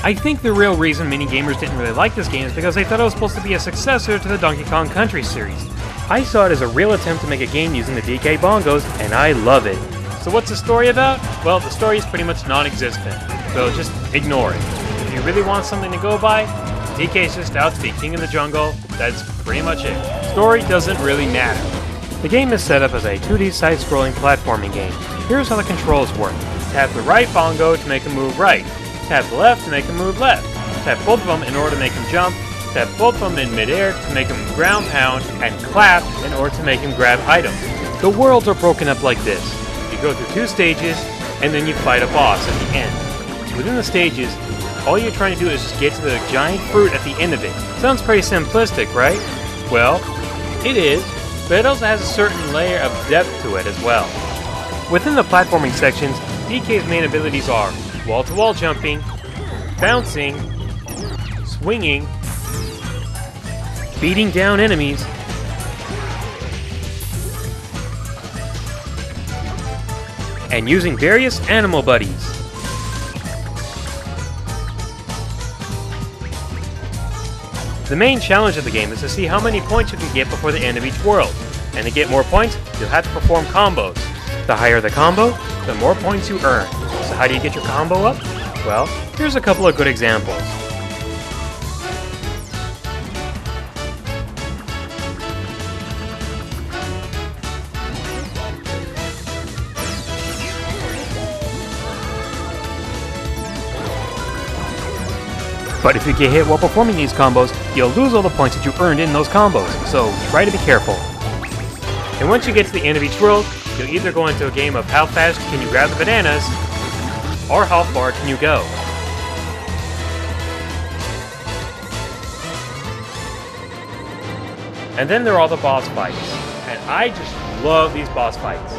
I think the real reason many gamers didn't really like this game is because they thought it was supposed to be a successor to the Donkey Kong Country series. I saw it as a real attempt to make a game using the DK Bongos, and I love it. So what's the story about? Well, the story is pretty much non-existent, so just ignore it. If you really want something to go by, DK is just out to be king of the jungle. That's pretty much it. Story doesn't really matter. The game is set up as a 2D side-scrolling platforming game. Here's how the controls work. Tap the right bongo to make him move right. Tap the left to make him move left. Tap both of them in order to make him jump. Tap both of them in midair to make him ground pound. And clap in order to make him grab items. The worlds are broken up like this. You go through 2 stages, and then you fight a boss at the end. Within the stages, all you're trying to do is just get to the giant fruit at the end of it. Sounds pretty simplistic, right? Well, it is, but it also has a certain layer of depth to it as well. Within the platforming sections, DK's main abilities are wall-to-wall jumping, bouncing, swinging, beating down enemies, and using various animal buddies. The main challenge of the game is to see how many points you can get before the end of each world. And to get more points, you'll have to perform combos. The higher the combo, the more points you earn. So how do you get your combo up? Well, here's a couple of good examples. But if you get hit while performing these combos, you'll lose all the points that you earned in those combos, so try to be careful. And once you get to the end of each world, you'll either go into a game of how fast can you grab the bananas, or how far can you go. And then there are all the boss fights, and I just love these boss fights.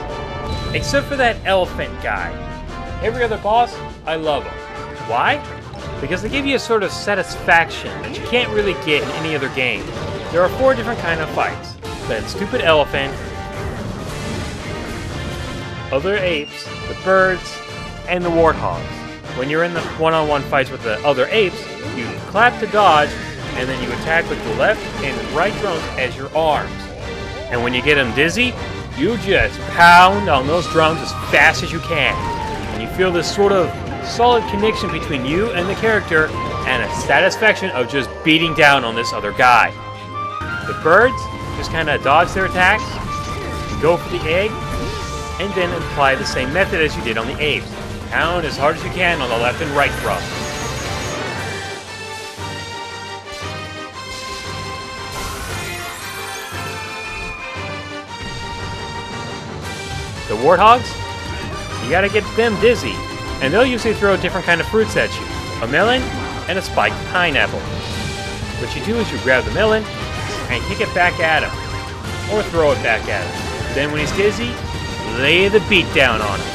Except for that elephant guy. Every other boss, I love them. Why? Because they give you a sort of satisfaction that you can't really get in any other game. There are 4 different kinds of fights. That stupid elephant, other apes, the birds, and the warthogs. When you're in the one-on-one fights with the other apes, you clap to dodge, and then you attack with the left and the right drums as your arms. And when you get them dizzy, you just pound on those drums as fast as you can. And you feel this sort of solid connection between you and the character, and a satisfaction of just beating down on this other guy. The birds just kind of dodge their attacks, go for the egg, and then apply the same method as you did on the apes. Pound as hard as you can on the left and right drum. The warthogs, you gotta get them dizzy. And they'll usually throw different kind of fruits at you. A melon and a spiked pineapple. What you do is you grab the melon and kick it back at him. Or throw it back at him. Then when he's dizzy, lay the beat down on him.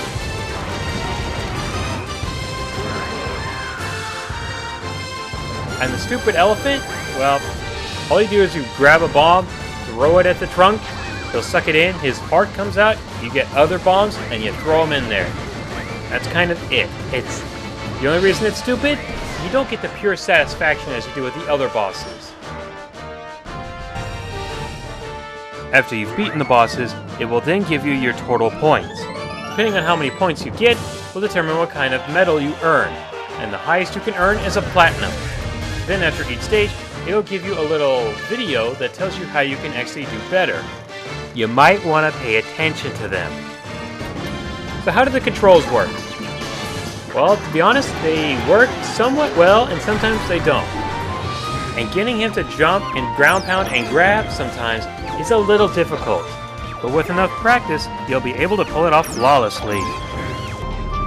And the stupid elephant, well, all you do is you grab a bomb, throw it at the trunk, he'll suck it in, his heart comes out, you get other bombs, and you throw them in there. That's kind of it. It's the only reason it's stupid, you don't get the pure satisfaction as you do with the other bosses. After you've beaten the bosses, it will then give you your total points. Depending on how many points you get, will determine what kind of medal you earn. And the highest you can earn is a platinum. Then after each stage, it'll give you a little video that tells you how you can actually do better. You might want to pay attention to them. So how do the controls work? Well, to be honest, they work somewhat well and sometimes they don't. And getting him to jump and ground pound and grab sometimes is a little difficult. But with enough practice, you'll be able to pull it off flawlessly.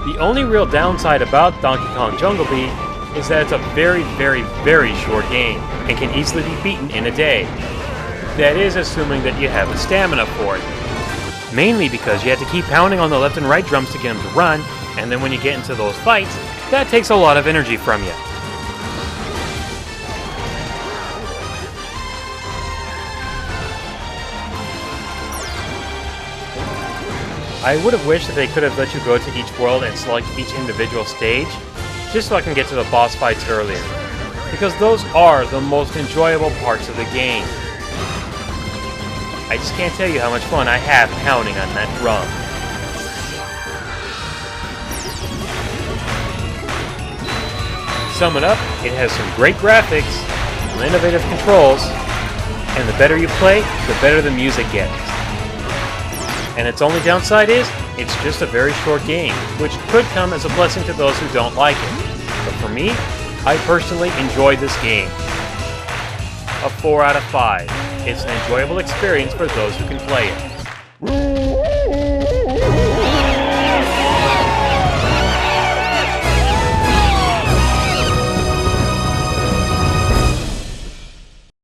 The only real downside about Donkey Kong Jungle Beat is that it's a very, very, very short game and can easily be beaten in a day. That is assuming that you have the stamina for it. Mainly because you have to keep pounding on the left and right drums to get them to run, and then when you get into those fights, that takes a lot of energy from you. I would have wished that they could have let you go to each world and select each individual stage, just so I can get to the boss fights earlier, because those are the most enjoyable parts of the game. I just can't tell you how much fun I have pounding on that drum. Sum it up, it has some great graphics, some innovative controls, and the better you play, the better the music gets. And its only downside is, it's just a very short game, which could come as a blessing to those who don't like it. But for me, I personally enjoyed this game. A 4 out of 5. It's an enjoyable experience for those who can play it.